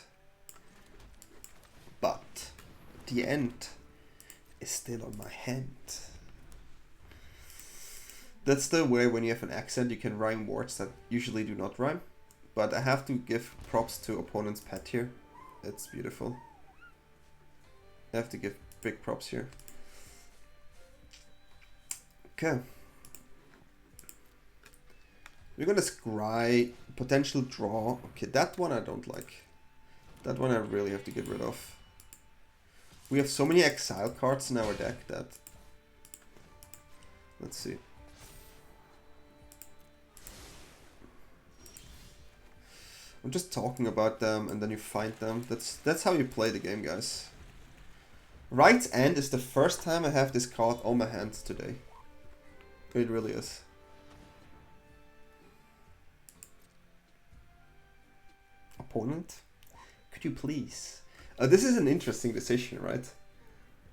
But the end is still on my hand. That's the way when you have an accent, you can rhyme words that usually do not rhyme. But I have to give props to opponent's pet here. It's beautiful. I have to give big props here. Okay. We're gonna scry, potential draw. Okay, that one I don't like. That one I really have to get rid of. We have so many exile cards in our deck that... Let's see. I'm just talking about them and then you find them. That's how you play the game, guys. Right's End is the first time I have this card on my hands today. It really is. Opponent? Could you please? This is an interesting decision, right?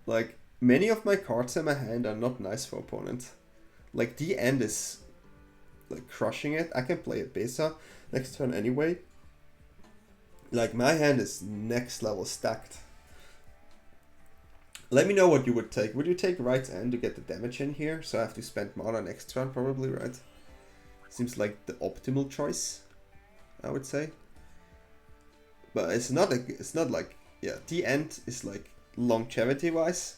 Like, many of my cards in my hand are not nice for opponent. Like, the end is like crushing it. I can play a Beza next turn anyway. Like, my hand is next level stacked. Let me know what you would take. Would you take Right's End to get the damage in here? So I have to spend mana next turn probably, right? Seems like the optimal choice, I would say. But it's not like, yeah, the end is like longevity wise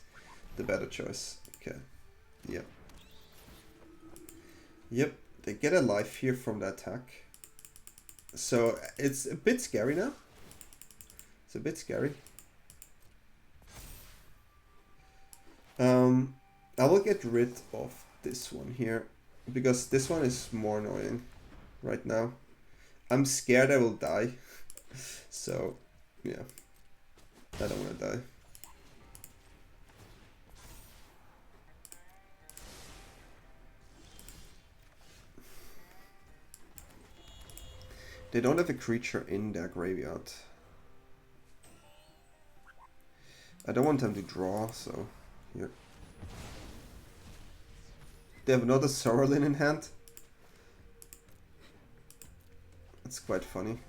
the better choice. Okay. Yep. Yep, they get a life here from the attack. So it's a bit scary now. It's a bit scary. I will get rid of this one here because this one is more annoying right now. I'm scared I will die. So, yeah. I don't want to die. They don't have a creature in their graveyard. I don't want them to draw, so here. They have another Sorrelin in hand. That's quite funny.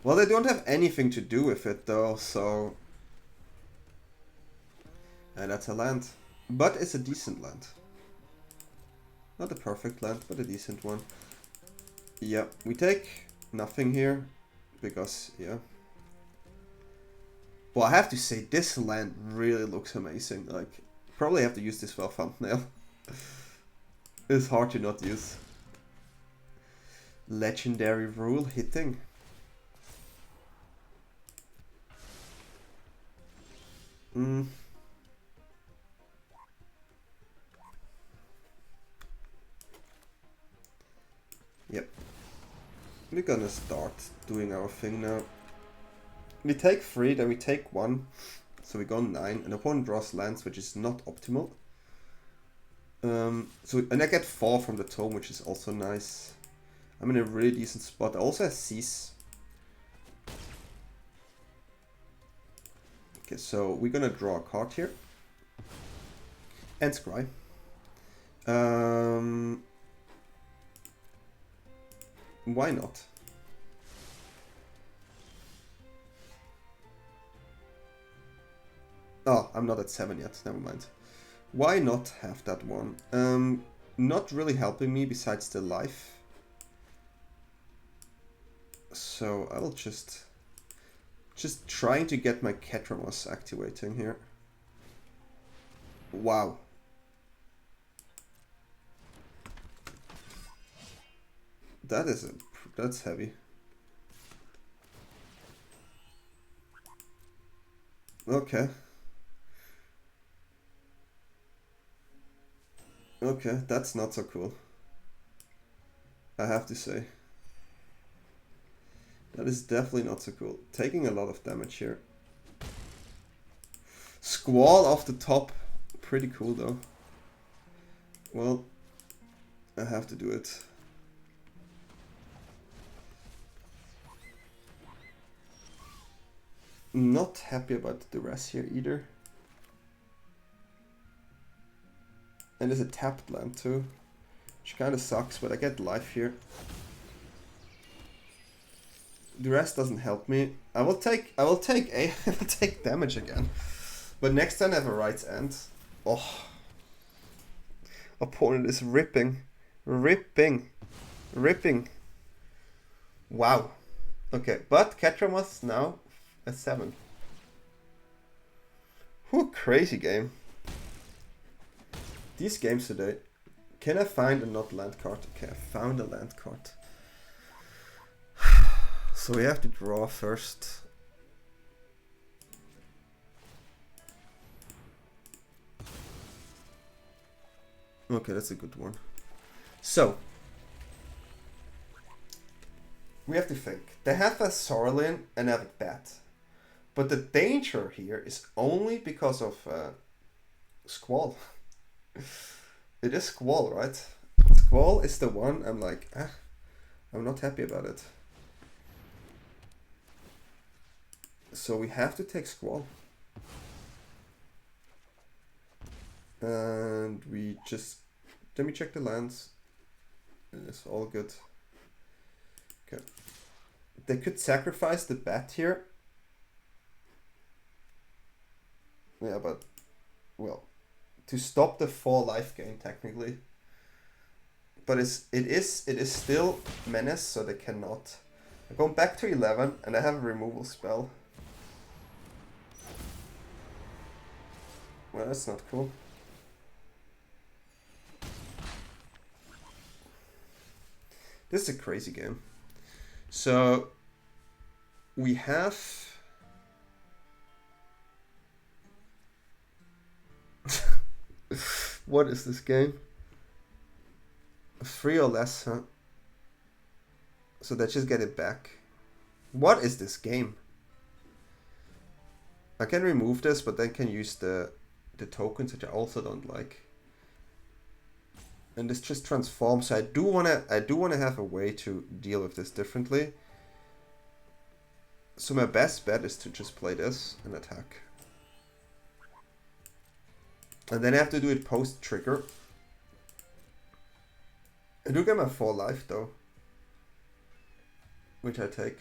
Well, they don't have anything to do with it though, so... And that's a land. But it's a decent land. Not a perfect land, but a decent one. Yeah, we take nothing here, because, yeah. Well, I have to say, this land really looks amazing. Like, probably have to use this for a thumbnail. It's hard to not use. Legendary rule hitting. Yep. We're gonna start doing our thing now. We take 3, then we take 1. So we go 9. An opponent draws lands, which is not optimal. And I get 4 from the tome, which is also nice. I'm in a really decent spot. I also have Cease. Okay, so we're gonna draw a card here. And scry. Why not? Oh, I'm not at 7 yet, never mind. Why not have that one? Not really helping me besides the life. So I'll just trying to get my Ketramose activating here. Wow. That's heavy. Okay. Okay, that's not so cool. I have to say. That is definitely not so cool. Taking a lot of damage here. Squall off the top. Pretty cool though. Well, I have to do it. Not happy about the duress here either. And there's a tapped land too, which kind of sucks, but I get life here. Duress doesn't help me. I will take damage again. But next time I have a Right's End. Oh. Opponent is ripping. Ripping. Wow. Okay, but Ketramose now at 7. Whew, crazy game. These games today. Can I find a not land card? Okay, I found a land card. So we have to draw first. Okay, that's a good one. So we have to think. They have a Sorlin and have a bat. But the danger here is only because of Squall. It is Squall, right? Squall is the one I'm like, I'm not happy about it. So we have to take Squall. And we just, let me check the lands. It's all good. Okay. They could sacrifice the bat here. Yeah, but, well, to stop the 4 life gain technically. But it is still menace, so they cannot. I'm going back to 11 and I have a removal spell. Well, that's not cool. This is a crazy game. So we have what is this game? 3 or less, huh? So they just get it back. What is this game? I can remove this, but then can use the tokens, which I also don't like. And this just transforms. So I do wanna have a way to deal with this differently. So my best bet is to just play this and attack. And then I have to do it post trigger. I do get my 4 life though, which I take.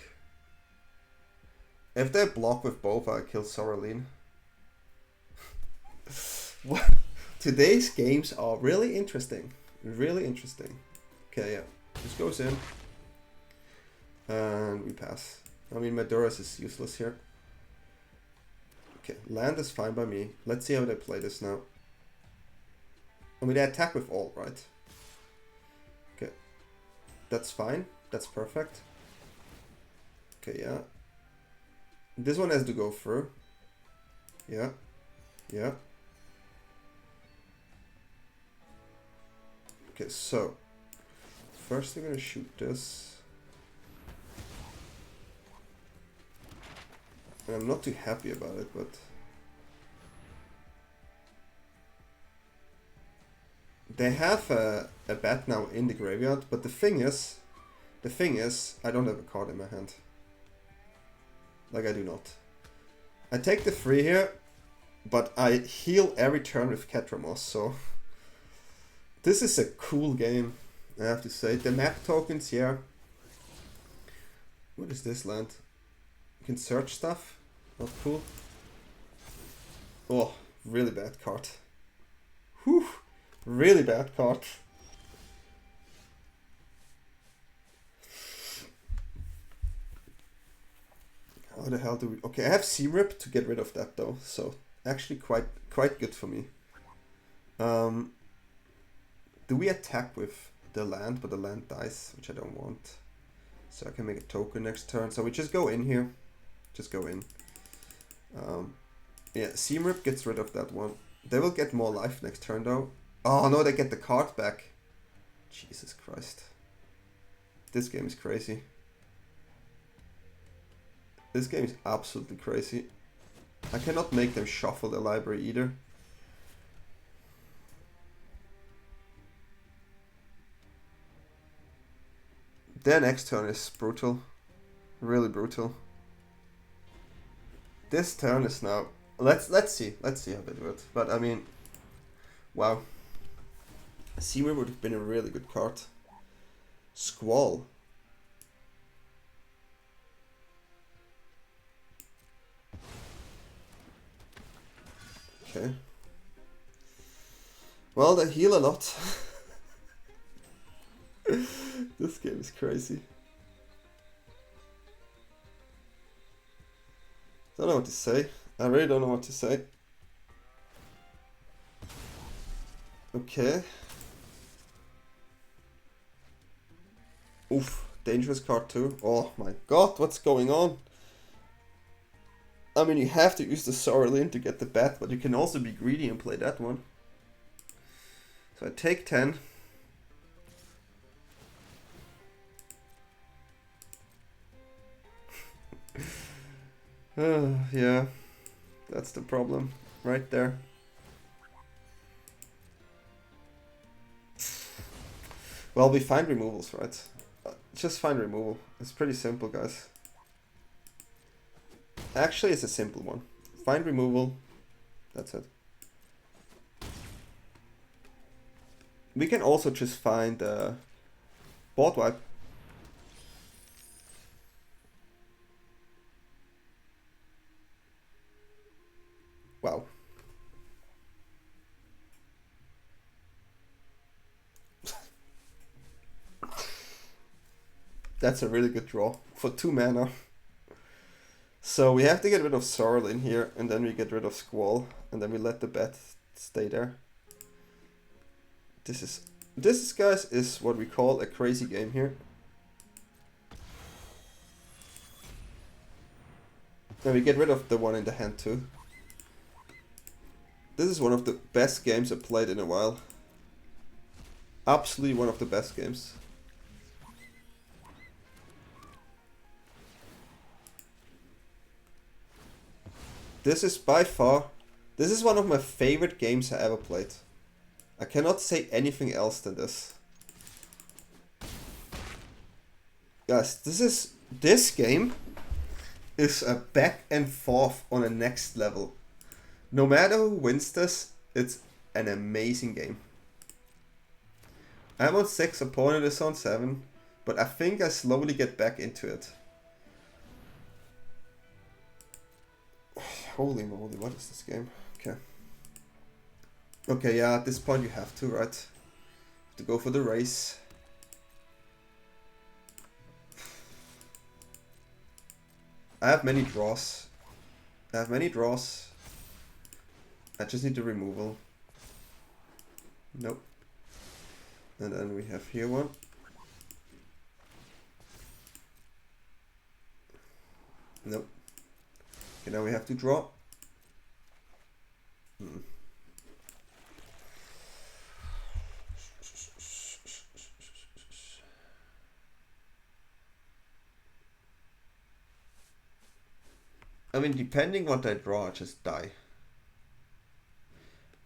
If they block with both, I kill Soralin. What? Today's games are really interesting. Really interesting. Okay, yeah. This goes in. And we pass. I mean, Maduras is useless here. Okay, land is fine by me. Let's see how they play this now. I mean, they attack with all, right? Okay. That's fine. That's perfect. Okay, yeah. This one has to go through. Yeah. Yeah. Okay, so first I'm gonna shoot this. And I'm not too happy about it, but they have a bat now in the graveyard, but the thing is, I don't have a card in my hand. Like, I do not. I take the 3 here, but I heal every turn with Ketramose, so this is a cool game, I have to say. The map tokens here. What is this land? You can search stuff. Not cool. Oh, really bad card. Whew, really bad card. How the hell do we... Okay, I have C-Rip to get rid of that though, so actually quite good for me. Do we attack with the land, but the land dies, which I don't want. So I can make a token next turn. So we just go in here. Just go in. Yeah, C-Rip gets rid of that one. They will get more life next turn though. Oh no, they get the card back. Jesus Christ. This game is crazy. This game is absolutely crazy. I cannot make them shuffle the library either. Their next turn is brutal. Really brutal. This turn is now... Let's see how they do it. But I mean... Wow. Seamer would have been a really good card. Squall. Okay. Well, they heal a lot. This game is crazy. Don't know what to say. I really don't know what to say. Okay. Oof, dangerous card too. Oh my god, what's going on? I mean, you have to use the Sorrelin to get the bet, but you can also be greedy and play that one. So I take 10. Yeah, that's the problem right there. Well, we find removals, right? Just find removal. It's pretty simple, guys. Actually, it's a simple one. Find removal. That's it. We can also just find board wipe. Wow. That's a really good draw for 2 mana. So we have to get rid of Sorrelin here, and then we get rid of Squall, and then we let the bet stay there. This is guys, is what we call a crazy game here. And we get rid of the one in the hand too. This is one of the best games I've played in a while. Absolutely one of the best games. This is by far, this is one of my favorite games I ever played. I cannot say anything else than this. Guys, this game is a back and forth on a next level. No matter who wins this, it's an amazing game. I'm on 6, opponent is on 7, but I think I slowly get back into it. Holy moly, what is this game? Okay. Okay, yeah, at this point you have to, right? Have to go for the race. I have many draws. I just need the removal. Nope. And then we have here one. Nope. Okay, now we have to draw. I mean, depending what I draw, I just die.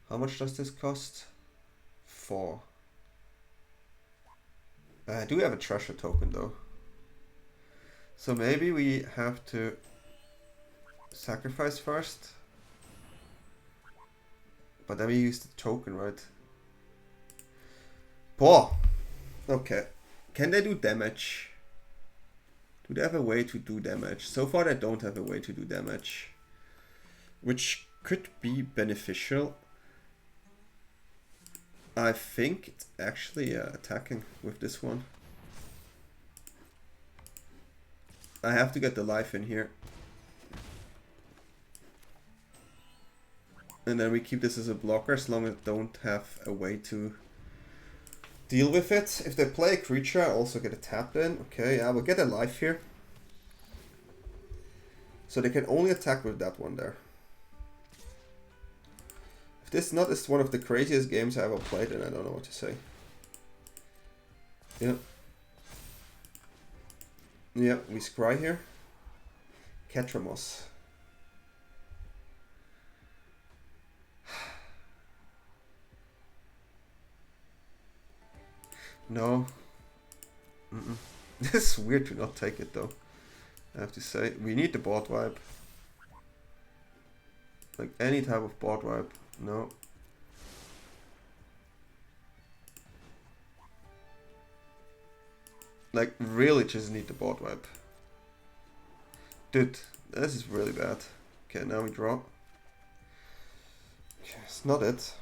How much does this cost? 4. I do have a treasure token though. So maybe we have to sacrifice first. But then we use the token, right? Poor. Okay. Can they do damage? Do they have a way to do damage? So far they don't have a way to do damage. Which could be beneficial. I think it's actually attacking with this one. I have to get the life in here. And then we keep this as a blocker as long as I don't have a way to deal with it. If they play a creature, I also get a tap in. Okay, I will get a life here. So they can only attack with that one there. If this not is one of the craziest games I ever played, then I don't know what to say. Yeah. Yeah, we scry here. Ketramose. No. This is weird to not take it though. I have to say, we need the board wipe. Like any type of board wipe. No. Like really just need the board wipe. Dude, this is really bad. Okay, now we draw. Okay, it's not it.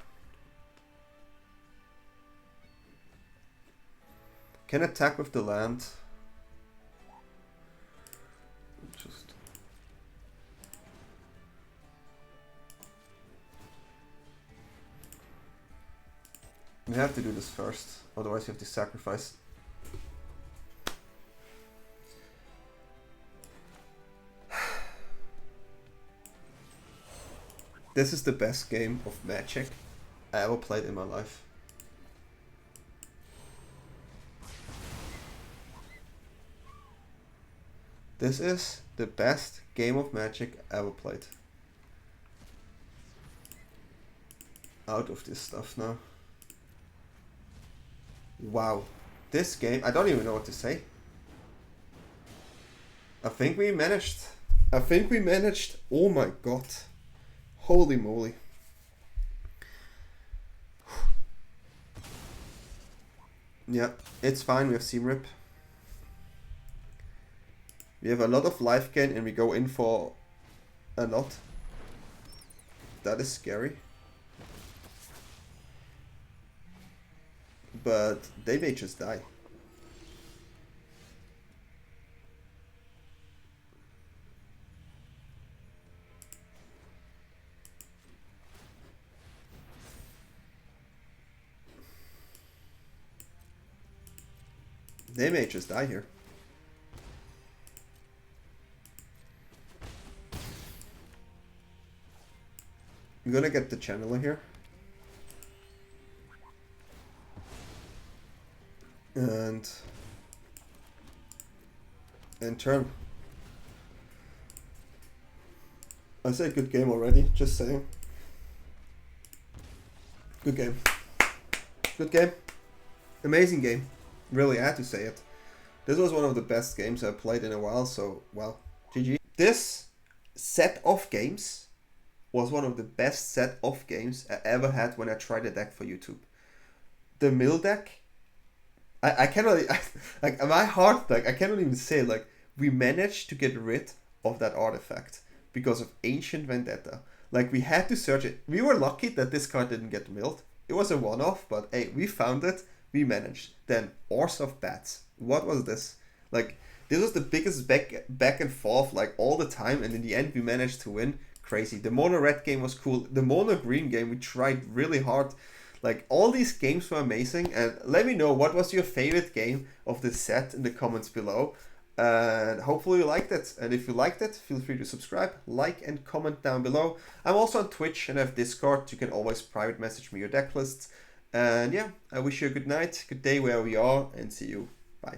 Can attack with the land. Just we have to do this first, otherwise you have to sacrifice. This is the best game of Magic I ever played in my life. This is the best game of Magic I ever played. Out of this stuff now. Wow. This game, I don't even know what to say. I think we managed. Oh my god. Holy moly. Yeah, it's fine, we have Seam Rip. We have a lot of life gain and we go in for a lot. That is scary. But they may just die. They may just die here. I'm gonna get the channeler here. And turn. I said good game already, just saying. Good game. Good game. Amazing game. Really, I had to say it. This was one of the best games I played in a while, so, well, GG. This set of games was one of the best set of games I ever had when I tried a deck for YouTube. The mill deck, I cannot, like, my heart, like, I cannot even say, like, we managed to get rid of that artifact because of Ancient Vendetta. Like, we had to search it. We were lucky that this card didn't get milled. It was a one-off, but hey, we found it. We managed. Then Orzhov Bats. What was this? Like, this was the biggest back and forth, like, all the time, and in the end we managed to win. Crazy. The mono red game was cool. The mono green game, we tried really hard. Like, all these games were amazing, and let me know what was your favorite game of this set in the comments below. And hopefully you liked it. And if you liked it, feel free to subscribe, like, and comment down below. I'm also on Twitch and I have Discord. You can always private message me your deck lists. And yeah, I wish you a good night, good day wherever you are, and see you. Bye.